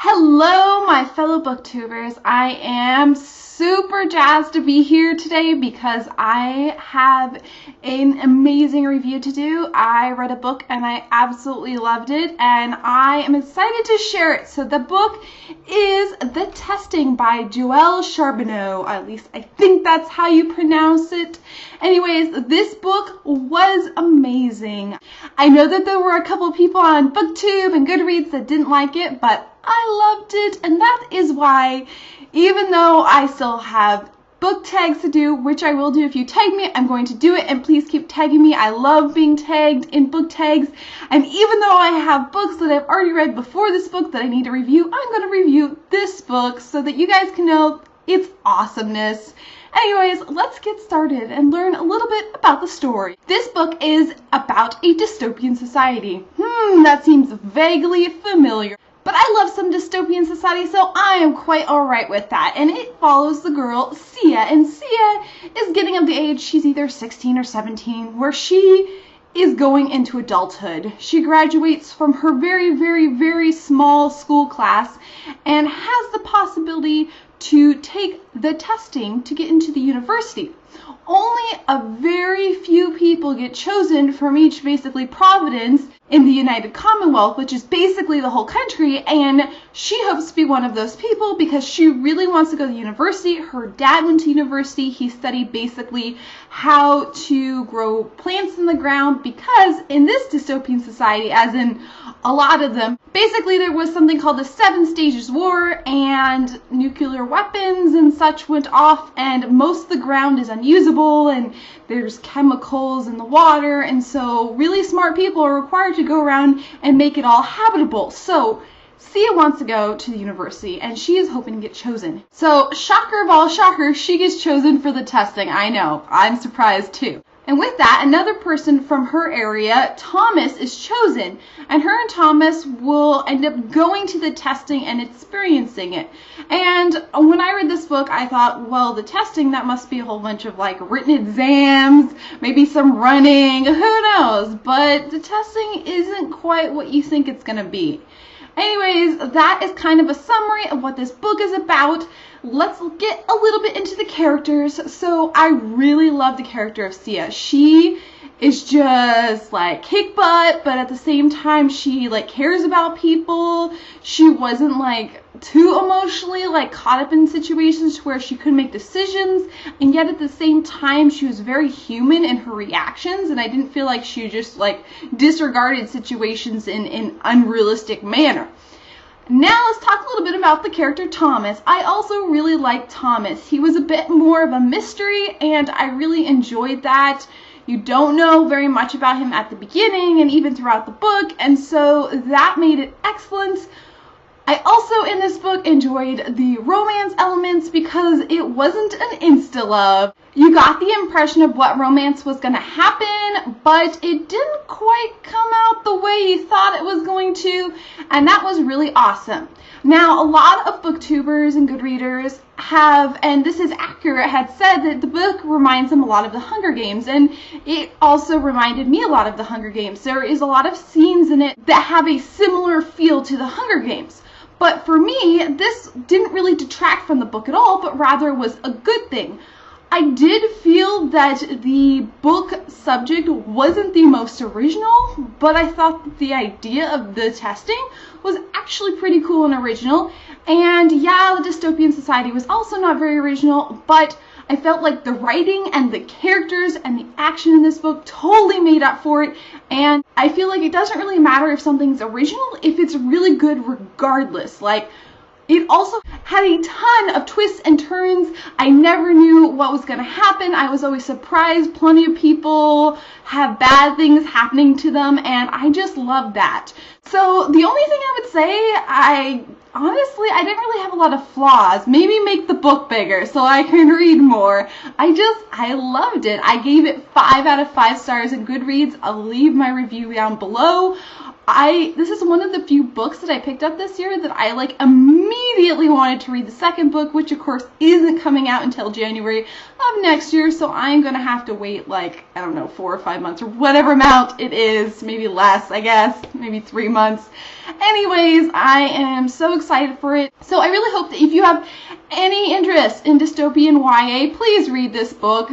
Hello, my fellow booktubers. I am super jazzed to be here today because I have an amazing review to do. I read a book and I absolutely loved it, and I am excited to share it. So the book is The Testing by Joelle Charbonneau. At least I think that's how you pronounce it. Anyways, this book was amazing. I know that there were a couple people on BookTube and Goodreads that didn't like it, but I loved it, and that is why, even though I still have book tags to do, which I will do if you tag me, I'm going to do it, and please keep tagging me. I love being tagged in book tags, and even though I have books that I've already read before this book that I need to review, I'm going to review this book so that you guys can know its awesomeness. Anyways, let's get started and learn a little bit about the story. This book is about a dystopian society. That seems vaguely familiar. But I love some dystopian society, so I am quite alright with that. And it follows the girl, Sia. And Sia is getting of the age, she's either 16 or 17, where she is going into adulthood. She graduates from her very, very, very small school class and has the possibility to take the testing to get into the university. Only a very few people get chosen from each basically province in the United Commonwealth, which is basically the whole country, and she hopes to be one of those people because she really wants to go to university. Her dad went to university. He studied basically how to grow plants in the ground because in this dystopian society, as in a lot of them, basically there was something called the 7 Stages War, and nuclear weapons and such went off, and most of the ground is unusable, and there's chemicals in the water, and so really smart people are required to go around and make it all habitable. So Sia wants to go to the university, and she is hoping to get chosen. So shocker of all shockers, she gets chosen for the testing. I know, I'm surprised too. And with that, another person from her area, Thomas, is chosen, and her and Thomas will end up going to the testing and experiencing it. And when I read this book, I thought, well, the testing, that must be a whole bunch of like written exams, maybe some running, who knows? But the testing isn't quite what you think it's gonna be. Anyways, that is kind of a summary of what this book is about. Let's get a little bit into the characters. So I really love the character of Sia. She is just like kick butt, but at the same time she like cares about people. She wasn't like too emotionally like caught up in situations where she couldn't make decisions, and yet at the same time she was very human in her reactions, and I didn't feel like she just like disregarded situations in an unrealistic manner. Now let's talk a little bit about the character Thomas. I also really liked Thomas. He was a bit more of a mystery, and I really enjoyed that. You don't know very much about him at the beginning and even throughout the book, and so that made it excellent. I also in this book enjoyed the romance elements because it wasn't an insta-love. You got the impression of what romance was going to happen, but it didn't quite come out the way you thought it was going to, and that was really awesome. Now, a lot of booktubers and Goodreaders have, and this is accurate, had said that the book reminds them a lot of the Hunger Games, and it also reminded me a lot of the Hunger Games. There is a lot of scenes in it that have a similar feel to the Hunger Games. But for me, this didn't really detract from the book at all, but rather was a good thing. I did feel that the book subject wasn't the most original, but I thought that the idea of the testing was actually pretty cool and original. And yeah, the dystopian society was also not very original, but I felt like the writing and the characters and the action in this book totally made up for it, and I feel like it doesn't really matter if something's original if it's really good regardless. Like, it also had a ton of twists and turns. I never knew what was going to happen. I was always surprised. Plenty of people have bad things happening to them, and I just love that. So the only thing I would say, honestly, I didn't really have a lot of flaws. Maybe make the book bigger so I can read more. I loved it. I gave it 5 out of 5 stars in Goodreads. I'll leave my review down below. This is one of the few books that I picked up this year that I like immediately wanted to read the second book, which of course isn't coming out until January of next year, so I'm gonna have to wait like, I don't know, 4 or 5 months or whatever amount it is, maybe less, I guess, maybe 3 months. Anyways, I am so excited for it. So I really hope that if you have any interest in dystopian YA, please read this book.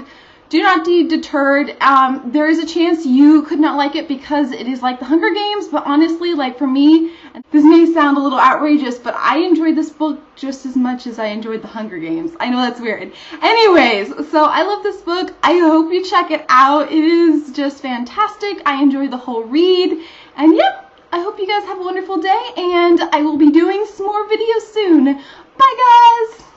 Do not be deterred. There is a chance you could not like it because it is like the Hunger Games, but honestly, like for me, this may sound a little outrageous, but I enjoyed this book just as much as I enjoyed the Hunger Games. I know that's weird. Anyways, so I love this book. I hope you check it out. It is just fantastic. I enjoyed the whole read. And yep, I hope you guys have a wonderful day, and I will be doing some more videos soon. Bye, guys!